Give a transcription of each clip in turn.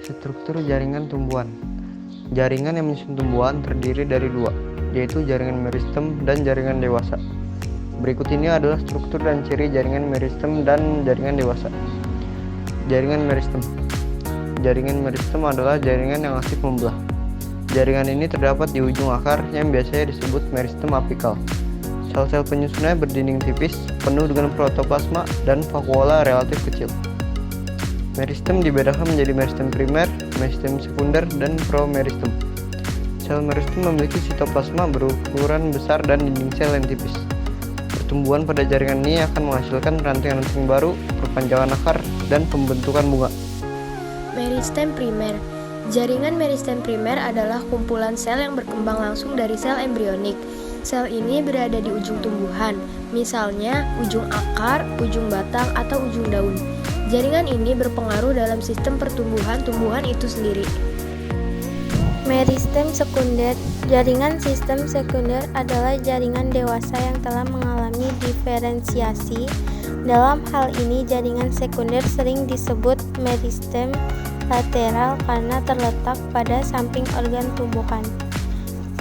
Struktur jaringan tumbuhan. Jaringan yang menyusun tumbuhan terdiri dari dua, yaitu jaringan meristem dan jaringan dewasa. Berikut ini adalah struktur dan ciri jaringan meristem dan jaringan dewasa. Jaringan meristem. Jaringan meristem adalah jaringan yang aktif membelah. Jaringan ini terdapat di ujung akar yang biasanya disebut meristem apikal. Sel-sel penyusunnya berdinding tipis, penuh dengan protoplasma dan vakuola relatif kecil. Meristem dibedakan menjadi meristem primer, meristem sekunder, dan promeristem. Sel meristem memiliki sitoplasma berukuran besar dan dinding sel yang tipis. Pertumbuhan pada jaringan ini akan menghasilkan ranting-ranting baru, perpanjangan akar, dan pembentukan bunga. Meristem primer. Jaringan meristem primer adalah kumpulan sel yang berkembang langsung dari sel embrionik. Sel ini berada di ujung tumbuhan, misalnya ujung akar, ujung batang, atau ujung daun. Jaringan ini berpengaruh dalam sistem pertumbuhan tumbuhan itu sendiri. Meristem sekunder. Jaringan sistem sekunder adalah jaringan dewasa yang telah mengalami diferensiasi. Dalam hal ini, jaringan sekunder sering disebut meristem lateral karena terletak pada samping organ tumbuhan.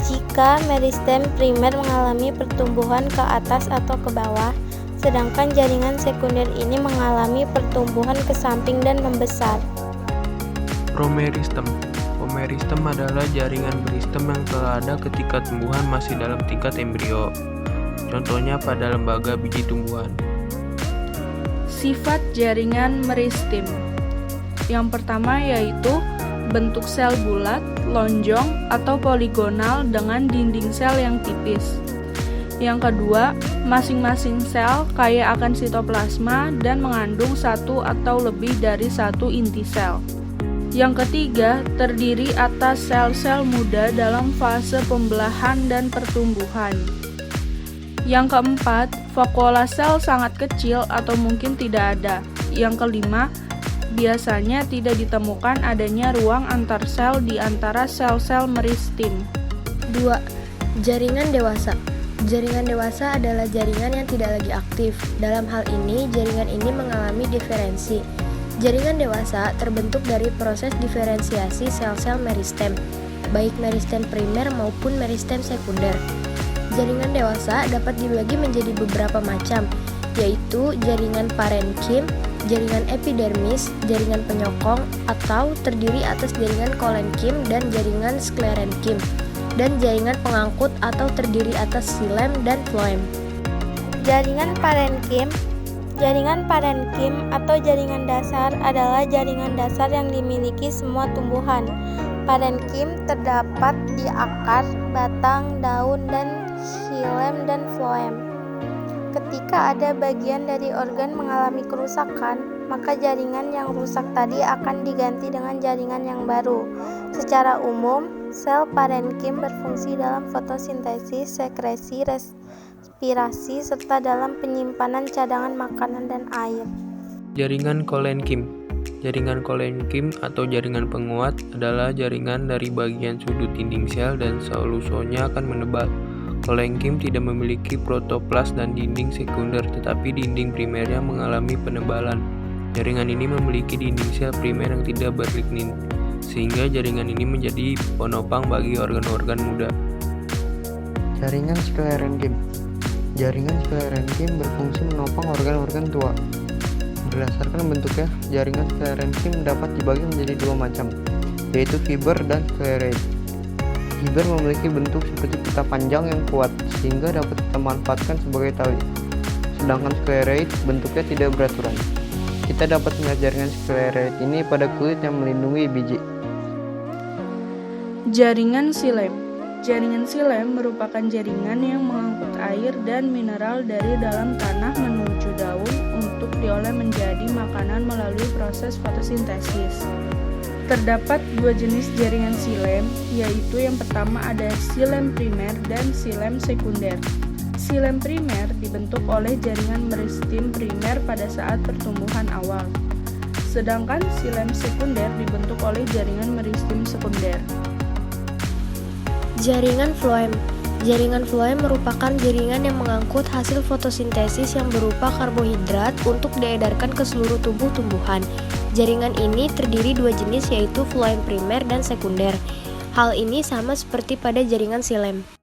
Jika meristem primer mengalami pertumbuhan ke atas atau ke bawah, sedangkan jaringan sekunder ini mengalami pertumbuhan ke samping dan membesar. Promeristem. Promeristem adalah jaringan meristem yang telah ada ketika tumbuhan masih dalam tingkat embrio. Contohnya pada lembaga biji tumbuhan. Sifat jaringan meristem. Yang pertama yaitu bentuk sel bulat, lonjong, atau poligonal dengan dinding sel yang tipis. Yang kedua, masing-masing sel kaya akan sitoplasma dan mengandung satu atau lebih dari satu inti sel. Yang ketiga, terdiri atas sel-sel muda dalam fase pembelahan dan pertumbuhan. Yang keempat, vakuola sel sangat kecil atau mungkin tidak ada. Yang kelima, biasanya tidak ditemukan adanya ruang antar sel di antara sel-sel meristem. 2. Jaringan dewasa. Jaringan dewasa adalah jaringan yang tidak lagi aktif. Dalam hal ini, jaringan ini mengalami diferensi. Jaringan dewasa terbentuk dari proses diferensiasi sel-sel meristem, baik meristem primer maupun meristem sekunder. Jaringan dewasa dapat dibagi menjadi beberapa macam, yaitu jaringan parenkim, jaringan epidermis, jaringan penyokong, atau terdiri atas jaringan kolenkim dan jaringan sklerenkim, dan jaringan pengangkut atau terdiri atas xilem dan floem. Jaringan parenkim. Jaringan parenkim atau jaringan dasar adalah jaringan dasar yang dimiliki semua tumbuhan. Parenkim terdapat di akar, batang, daun, dan xilem dan floem. Ketika ada bagian dari organ mengalami kerusakan, maka jaringan yang rusak tadi akan diganti dengan jaringan yang baru. Secara umum, sel parenkim berfungsi dalam fotosintesis, sekresi, respirasi, serta dalam penyimpanan cadangan makanan dan air. Jaringan kolenkim. Jaringan kolenkim atau jaringan penguat adalah jaringan dari bagian sudut dinding sel dan selusonya akan menebal. Kolenkim tidak memiliki protoplas dan dinding sekunder, tetapi dinding primernya mengalami penebalan. Jaringan ini memiliki dinding sel primer yang tidak berlignin, sehingga jaringan ini menjadi penopang bagi organ-organ muda. Jaringan sklerenkim. Jaringan sklerenkim berfungsi menopang organ-organ tua. Berdasarkan bentuknya, jaringan sklerenkim dapat dibagi menjadi dua macam, yaitu fiber dan skleroid. Fiber memiliki bentuk seperti pita panjang yang kuat, sehingga dapat kita manfaatkan sebagai tali. Sedangkan skleroid bentuknya tidak beraturan. Kita dapat melihat jaringan skleroid ini pada kulit yang melindungi biji. Jaringan xilem. Jaringan xilem merupakan jaringan yang mengangkut air dan mineral dari dalam tanah menuju daun untuk diolah menjadi makanan melalui proses fotosintesis. Terdapat dua jenis jaringan xilem, yaitu yang pertama ada xilem primer dan xilem sekunder. Xilem primer dibentuk oleh jaringan meristem primer pada saat pertumbuhan awal, sedangkan xilem sekunder dibentuk oleh jaringan meristem sekunder. Jaringan floem. Jaringan floem merupakan jaringan yang mengangkut hasil fotosintesis yang berupa karbohidrat untuk diedarkan ke seluruh tubuh tumbuhan. Jaringan ini terdiri dua jenis, yaitu floem primer dan sekunder. Hal ini sama seperti pada jaringan xilem.